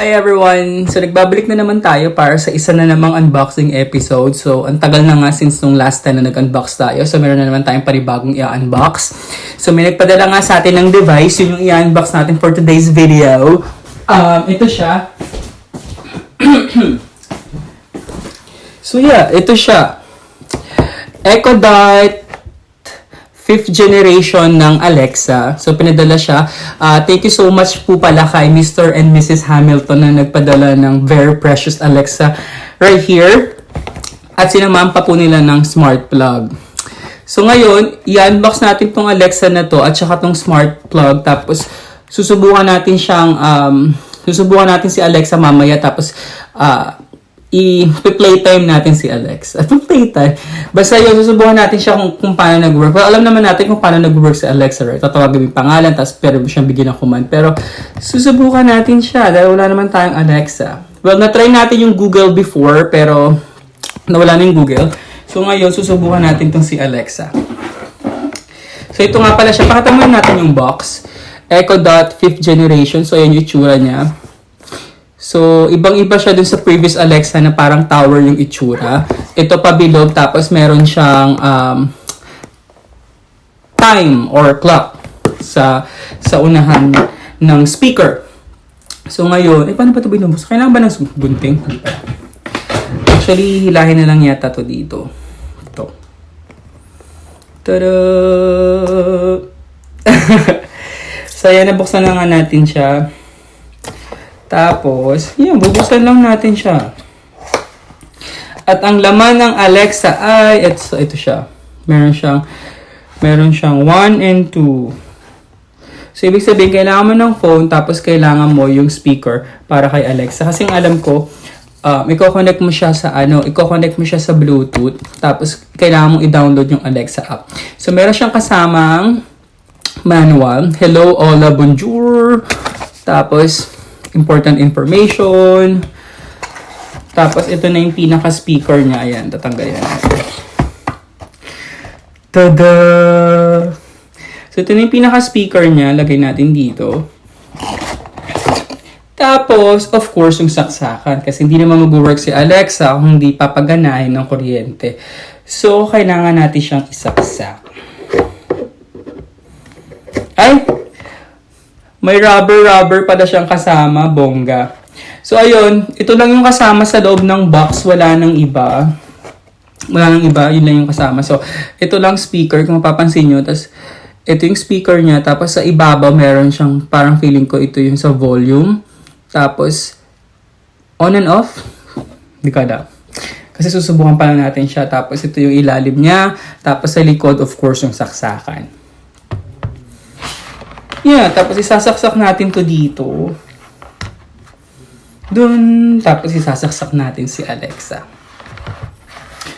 Hi everyone! So nagbabalik na naman tayo para sa isa na namang unboxing episode. So ang tagal na nga since nung last time na nag-unbox tayo. So meron na naman tayong panibagong i-unbox. So may nagpadala nga sa atin ng device. Yun yung i-unbox natin for today's video. Ito siya. So yeah, ito siya. Echo Dot 5th generation ng Alexa. So, pinadala siya. Thank you so much po pala kay Mr. and Mrs. Hamilton na nagpadala ng very precious Alexa right here. At sinamahan pa po nila ng smart plug. So, ngayon, i-unbox natin tong Alexa na to at saka tong smart plug. Tapos, susubukan natin si Alexa mamaya. Tapos, i-playtime natin si Alexa. Playtime. Basta yun, susubukan natin siya kung paano nag-work. Well, alam naman natin kung paano nag-work si Alexa, right? Tatawagin yung pangalan, tapos pero siyang bigyan ng command. Pero, susubukan natin siya dahil wala naman tayong Alexa. Well, na-try natin yung Google before, pero nawala na yung Google. So, ngayon, susubukan natin tong si Alexa. So, ito nga pala siya. Pakita mo natin yung box. Echo Dot 5th generation. So, ayan yung itsura niya. So, ibang-iba siya dun sa previous Alexa na parang tower yung itsura. Ito pabilog, tapos meron siyang time or clock sa unahan ng speaker. So, ngayon, paano ba ito binubos? Kailangan ba ng gunting? Actually, hilahin na lang yata to dito. Ito. Tada! So, ayan, nabuksan na nga natin siya. Tapos, yan, bubuksan lang natin siya. At ang laman ng Alexa ay, ito siya. Meron siyang 1 and 2. So, ibig sabihin, kailangan mo ng phone, tapos kailangan mo yung speaker para kay Alexa. Kasi alam ko, i-connect mo siya sa Bluetooth, tapos kailangan mong i-download yung Alexa app. So, meron siyang kasamang manual. Hello, hola, bonjour. Tapos, important information. Tapos, ito na yung pinaka-speaker niya. Ayan, tatanggalin natin. Tada! So, ito na yung pinaka-speaker niya. Lagay natin dito. Tapos, of course, yung saksakan. Kasi hindi naman mag-work si Alexa kung hindi papaganahin ng kuryente. So, kailangan natin siyang isaksak. Ay! May rubber pala siyang kasama, bongga. So, ayun. Ito lang yung kasama sa loob ng box. Wala nang iba. Yun lang yung kasama. So, ito lang speaker. Kung mapapansin nyo. Tapos, ito yung speaker niya. Tapos, sa ibabaw, meron siyang, parang feeling ko, ito yung sa volume. Tapos, on and off. Hindi ko alam. Kasi susubukan pa lang natin siya. Tapos, ito yung ilalim niya. Tapos, sa likod, of course, yung saksakan. Yeah, tapos isasaksak natin to dito. Tapos isasaksak natin si Alexa.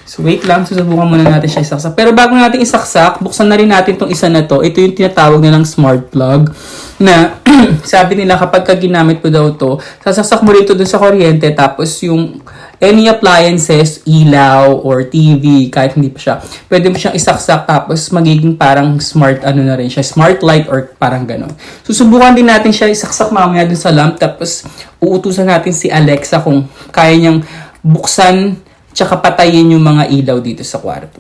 So, wait lang. Susubukan muna natin siya isaksak. Pero bago natin isaksak, buksan na rin natin tong isa na to. Ito yung tinatawag nilang smart plug. Na, sabi nila kapag ginamit mo daw to, sasaksak mo rito dun sa kuryente. Tapos yung any appliances, ilaw or TV, kahit hindi pa siya, pwede mo siyang isaksak tapos magiging parang smart na rin siya. Smart light or parang gano'n. Susubukan din natin siya isaksak mamaya dun sa lamp. Tapos uutusan natin si Alexa kung kaya niyang buksan tsaka patayin yung mga ilaw dito sa kwarto.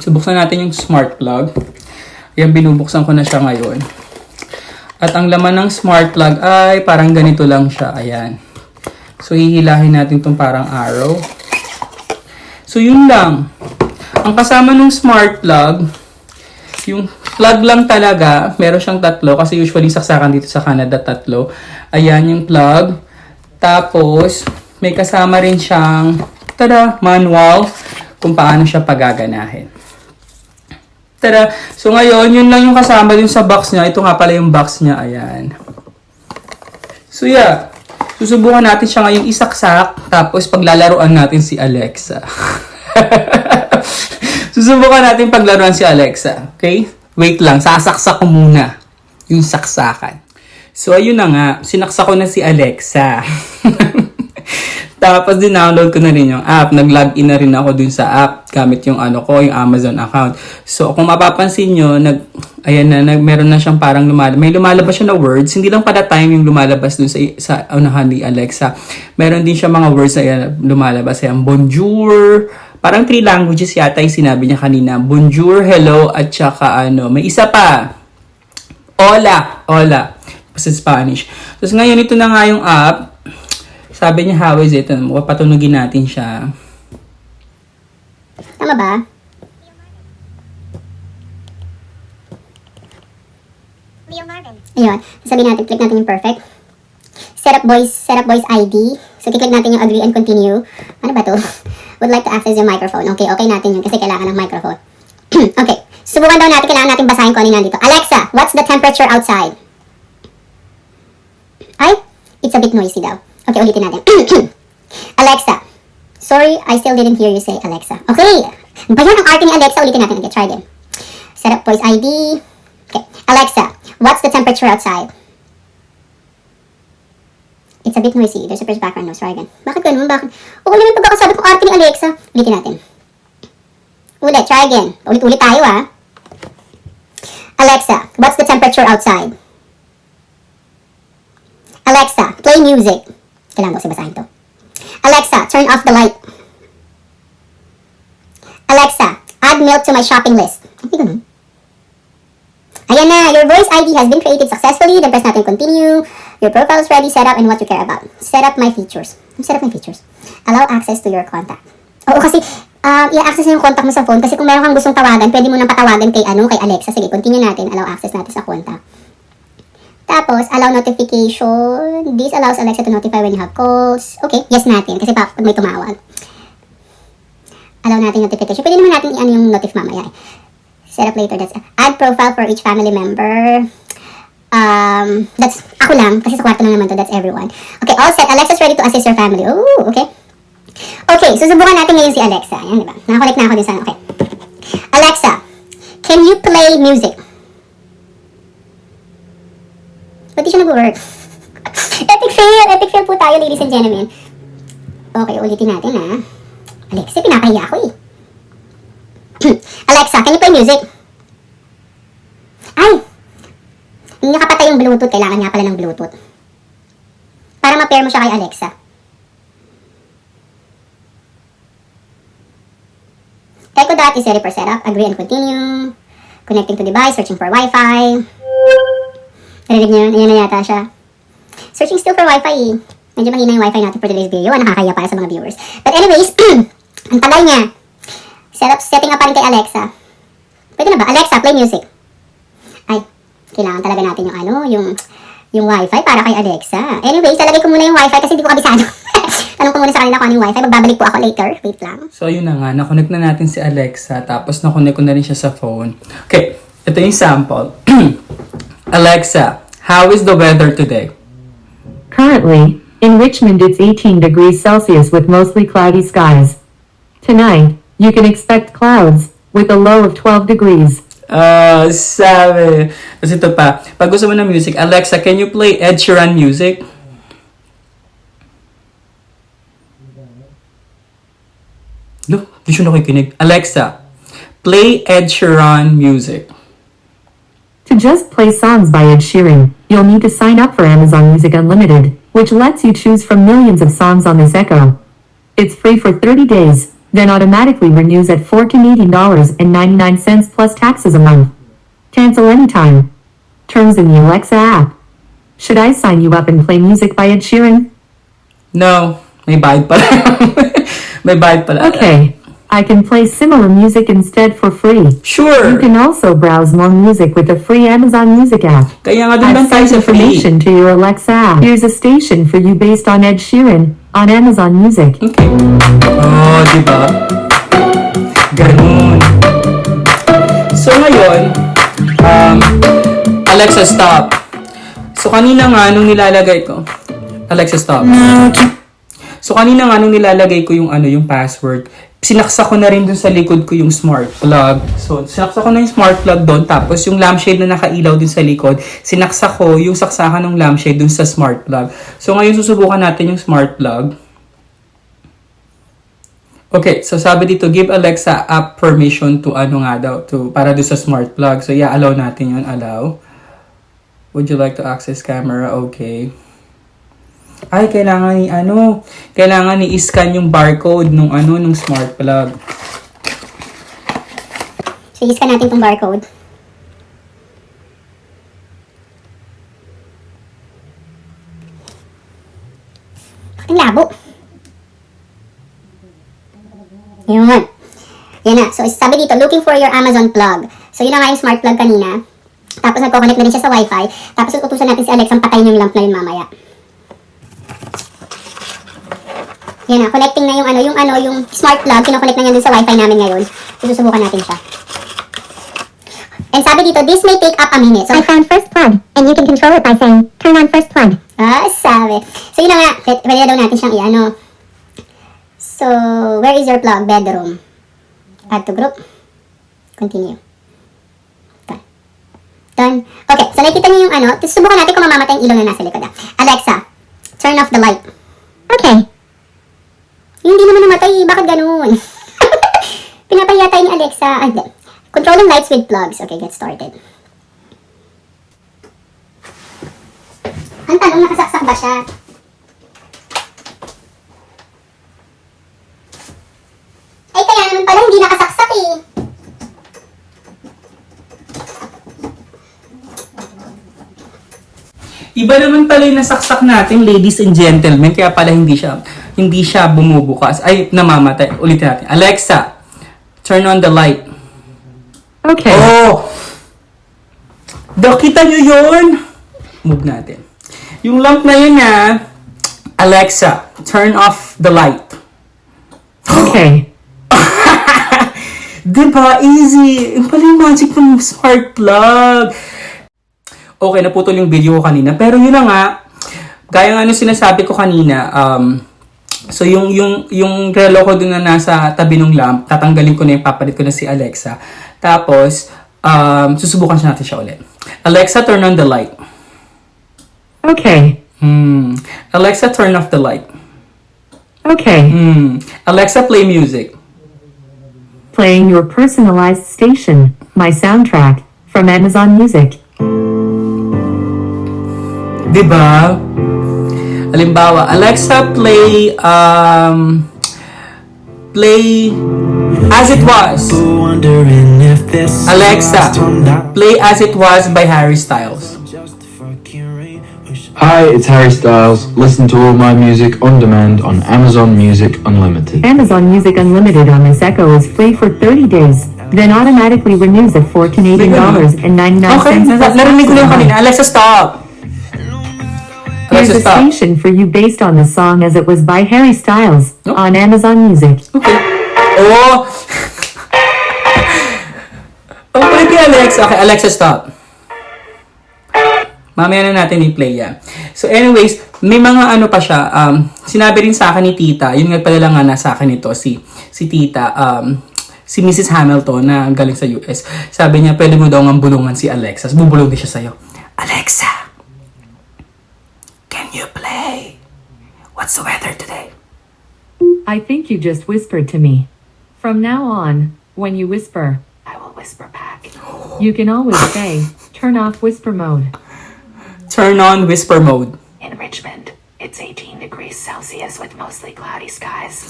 So, buksan natin yung smart plug. Ayan, binubuksan ko na siya ngayon. At ang laman ng smart plug ay parang ganito lang siya. Ayan. So, hihilahin natin itong parang arrow. So, yun lang. Ang kasama ng smart plug, yung plug lang talaga, meron siyang tatlo. Kasi usually saksakan dito sa Canada, tatlo. Ayan yung plug. Tapos, may kasama rin siyang manual kung paano siya pagaganahin. So ngayon, yun lang yung kasama dun sa box niya. Ito nga pala yung box niya. Ayan. So yeah. Susubukan natin siya ngayong isaksak. Tapos paglalaruan natin si Alexa. Susubukan natin paglaruan si Alexa. Okay? Wait lang. Sasaksak ko muna yung saksakan. So ayun na nga. Sinaksak ko na si Alexa. Tapos din-download ko na rin yung app. Nag-login na rin ako dun sa app gamit yung ano ko, yung Amazon account. So, kung mapapansin nyo, meron na siyang parang may lumalabas siya na words. Hindi lang pala time yung lumalabas dun sa unahan ni Alexa. Meron din siya mga words na lumalabas. Ayan, bonjour. Parang 3 languages yata yung sinabi niya kanina. Bonjour, hello, at saka may isa pa. Hola. Sa Spanish. Tapos ngayon, ito na nga yung app. Sabi niya, how is it? Patunugin natin siya. Tama ba? Ayun. Sabihin natin, click natin yung perfect. Set up voice ID. So, click natin yung agree and continue. Ano ba to? Would like to access your microphone. Okay natin yun kasi kailangan ng microphone. Okay. Subukan daw natin, kailangan natin basahin kung ano nandito. Alexa, what's the temperature outside? Ay, it's a bit noisy daw. Okay, ulitin natin. Alexa. Sorry, I still didn't hear you say Alexa. Okay. Ba yan ang arte ni Alexa? Ulitin natin. Okay, try again. Set up voice ID. Okay. Alexa, what's the temperature outside? It's a bit noisy. There's a first background noise. Try again. Bakit ganun? Bakit? Okay naman pagkakasabi kong arte ni Alexa. Ulitin natin. Ulit. Try again. Ulit-ulit tayo Alexa, what's the temperature outside? Alexa, play music. Kailangan ko basahin to. Alexa, turn off the light. Alexa, add milk to my shopping list. Hindi ganun. Ayan na, your voice ID has been created successfully. Then press natin continue. Your profile is ready, set up, and what you care about. Set up my features. Set up my features. Allow access to your contact. Oo, kasi i-access na yung contact mo sa phone. Kasi kung meron kang gustong tawagan, pwede mo nang patawagan kay Alexa. Sige, continue natin. Allow access natin sa contact. Tapos, allow notification. This allows Alexa to notify when you have calls. Okay, yes natin. Kasi pag may tumawag. Allow natin notification. Pwede naman natin i-ano yung notif mamaya. Set up later. That's add profile for each family member. That's ako lang. Kasi sa kwarto lang naman to. That's everyone. Okay, all set. Alexa's ready to assist your family. Oh, okay. Okay, susubukan natin ngayon si Alexa. Ayan, diba? Nakakolek na ako din sa okay. Alexa, can you play music? Ba't di siya nag-work? Epic fail po tayo, ladies and gentlemen. Okay, ulitin natin Alexa, pinapahiya ako Alexa, can you play music? Ay! Hindi nakapatay yung Bluetooth. Kailangan nga pala ng Bluetooth. Para ma-pair mo siya kay Alexa. Echo dot is ready for setup. Agree and continue. Connecting to device. Searching for Wi-Fi. Narinig niyo yun? Ayan na yata siya. Searching still for Wi-Fi Medyo mahina yung Wi-Fi natin for today's video. Nakakaya para sa mga viewers. But anyways, ang tagal niya. Setting up pa rin kay Alexa. Pwede na ba? Alexa, play music. Ay, kailangan talaga natin yung Wi-Fi para kay Alexa. Anyways, lalagay ko muna yung Wi-Fi kasi hindi ko kabisado. Tanong ko muna sa kanila kung ano yung Wi-Fi. Magbabalik po ako later. Wait lang. So, yun na nga. Nakonect na natin si Alexa. Tapos, nakonect ko na rin siya sa phone. Okay. Ito yung sample. Alexa, how is the weather today? Currently, in Richmond it's 18 degrees Celsius with mostly cloudy skies. Tonight, you can expect clouds with a low of 12 degrees. Sabi. Tapos ito pa. Pag gusto mo ng music, Alexa, can you play Ed Sheeran music? Look, di siya nakikinig. Alexa, play Ed Sheeran music. To just play songs by Ed Sheeran, you'll need to sign up for Amazon Music Unlimited, which lets you choose from millions of songs on this Echo. It's free for 30 days, then automatically renews at $4.99 plus taxes a month. Cancel anytime. Terms in the Alexa app. Should I sign you up and play music by Ed Sheeran? No, may bayad pala. May bayad pala. Okay. I can play similar music instead for free. Sure. You can also browse more music with the free Amazon Music app. Kaya nga doon lang I've tayo sent sa free. information to your Alexa app. Here's a station for you based on Ed Sheeran on Amazon Music. Okay. Oh, diba? Ganun. So ngayon, Alexa, stop. So kanina nga nung nilalagay ko, Alexa, stop. So kanina nga nung nilalagay ko yung password, sinaksa ko na rin dun sa likod ko yung smart plug. So, sinaksa ko na yung smart plug doon. Tapos, yung lampshade na nakailaw dun sa likod, sinaksa ko yung saksakan ng lampshade dun sa smart plug. So, ngayon susubukan natin yung smart plug. Okay, so sabi dito, give Alexa app permission to ano nga daw, to, para do sa smart plug. So yeah, allow natin yun, allow. Would you like to access camera? Okay. Ay, kailangan ni i-scan yung barcode nung smart plug. So, i-scan natin tong barcode. Ang labo. Yun. Yan na. So, sabi dito, looking for your Amazon plug. So, yun na nga yung smart plug kanina. Tapos, nagko-connect na rin siya sa wifi. Tapos, utusan natin si Alexa patayin yung lamp na yun mamaya. Yan na. Connecting na yung smart plug. Kino-connect na yan dun sa wifi namin ngayon. Susubukan natin siya. And sabi dito, this may take up a minute. So, I found first plug, and you can control it by saying, turn on first plug. sabi. So, yun na nga. Pwede na daw natin siyang i-ano. So, where is your plug? Bedroom. Add to group. Continue. Done. Okay, so nakikita niyo yung Tapos subukan natin kung mamamatay yung ilaw na nasa likod. Alexa, turn off the light. Okay. Hindi naman namatay. Bakit ganun? Pinapayata ni Alexa. Controlling lights with plugs. Okay, get started. Ang tanong, nakasaksak ba siya? Ay, kaya naman pala hindi nakasaksak eh. Iba naman pala yung nasaksak natin, ladies and gentlemen, kaya pala hindi siya bumubukas. Ay, namamatay. Ulitin natin. Alexa, turn on the light. Okay. Oh! Nakita nyo yun? Move natin. Yung lamp na yun Alexa, turn off the light. Okay. Diba? Easy. Yung pala yung magic ng smart plug. Okay, naputol yung video ko kanina. Pero yun na nga, gaya nga sinasabi ko kanina, so yung relo ko dun na nasa tabi ng lamp, tatanggalin ko na yung papalit ko na si Alexa. Tapos, susubukan natin siya ulit. Alexa, turn on the light. Okay. Alexa, turn off the light. Okay. Alexa, play music. Playing your personalized station, my soundtrack, from Amazon Music. Diba? Halimbawa, Alexa, play As It Was. Alexa, play As It Was by Harry Styles. Hi, it's Harry Styles. Listen to all my music on demand on Amazon Music Unlimited. Amazon Music Unlimited on this Echo is free for 30 days, then automatically renews at $4 Canadian and 99 Okay, cents. narinig ko na yung kanina. Alexa, stop! Here's Alexa, a stop. station for you based on the song As It Was by Harry Styles on Amazon Music. Okay. Oh! Oh, pwede Alexa. Okay, Alexa, stop. Mamaya na natin i-play yan. So anyways, may mga pa siya. Sinabi rin sa akin ni Tita, yun nga pala lang nga nasa akin ito, si Tita, si Mrs. Hamilton na galing sa US. Sabi niya, pwede mo daw ng bulungan si Alexa. Bubulong din siya sa'yo. Alexa, can you play What's the Weather Today? I think you just whispered to me. From now on, when you whisper, I will whisper back. You can always say, turn off whisper mode. Turn on whisper mode. In Richmond, it's 18 degrees Celsius with mostly cloudy skies.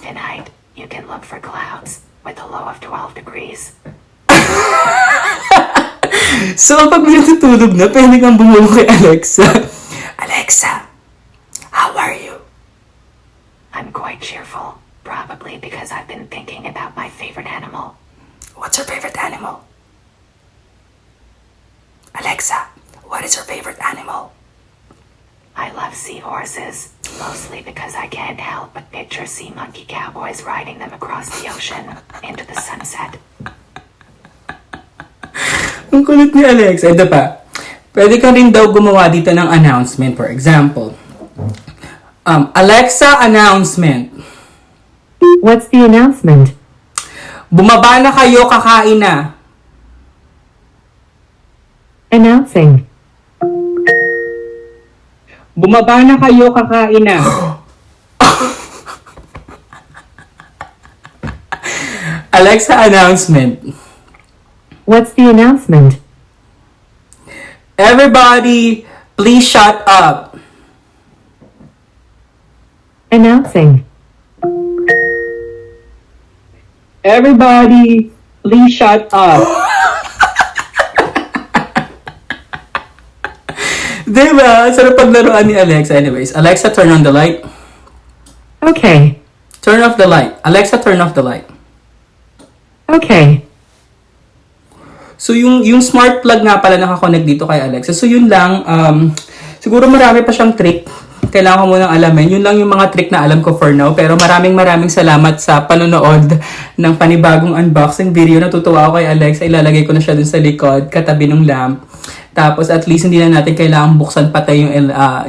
Tonight, you can look for clouds with a low of 12 degrees. So, pag may natutulog na, pwede kang bumulong kay Alexa. Alexa, how are you? I'm quite cheerful, probably because I've been thinking about my favorite animal. What's your favorite animal? Alexa, what is your favorite animal? I love seahorses, mostly because I can't help but picture sea monkey cowboys riding them across the ocean into the sunset. Ang kulit ni Alexa. Ito pa. Pwede ka rin daw gumawa dito ng announcement. For example, Alexa announcement. What's the announcement? Bumaba na kayo, kakain na. Announcing. Bumaba na kayo, kakain na. Alexa, announcement. What's the announcement? Everybody, please shut up. Announcing. Everybody, please shut up. Diba? Sarap paglaruan ni Alexa. Anyways, Alexa, turn on the light. Okay. Turn off the light. Alexa, turn off the light. Okay. So, yung smart plug nga pala nakakonect dito kay Alexa. So, yun lang. Siguro marami pa siyang trick. Kailangan ko munang alamin. Yun lang yung mga trick na alam ko for now. Pero maraming salamat sa panonood ng panibagong unboxing video. Natutuwa ako kay Alexa. Ilalagay ko na siya dun sa likod, katabi ng lamp. Tapos at least hindi na natin kailangan buksan patay yung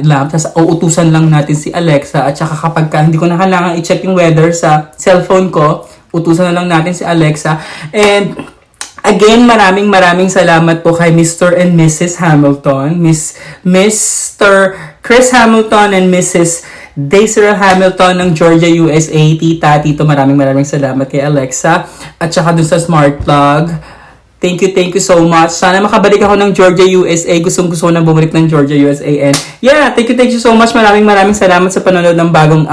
lamp. Tapos uutusan lang natin si Alexa. At saka kapag hindi ko na kailangan i-check yung weather sa cellphone ko, utusan na lang natin si Alexa. And again, maraming salamat po kay Mr. and Mrs. Hamilton, Mr. Chris Hamilton and Mrs. Desiree Hamilton ng Georgia, USA. Tita, tito, maraming salamat kay Alexa. At saka dun sa smart plug. Thank you so much. Sana makabalik ako ng Georgia, USA. Gustong-gusto na bumalik ng Georgia, USA. And yeah, thank you so much. Maraming salamat sa panonood ng bagong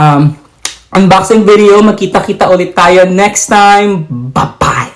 unboxing video. Magkita-kita ulit tayo next time. Bye-bye!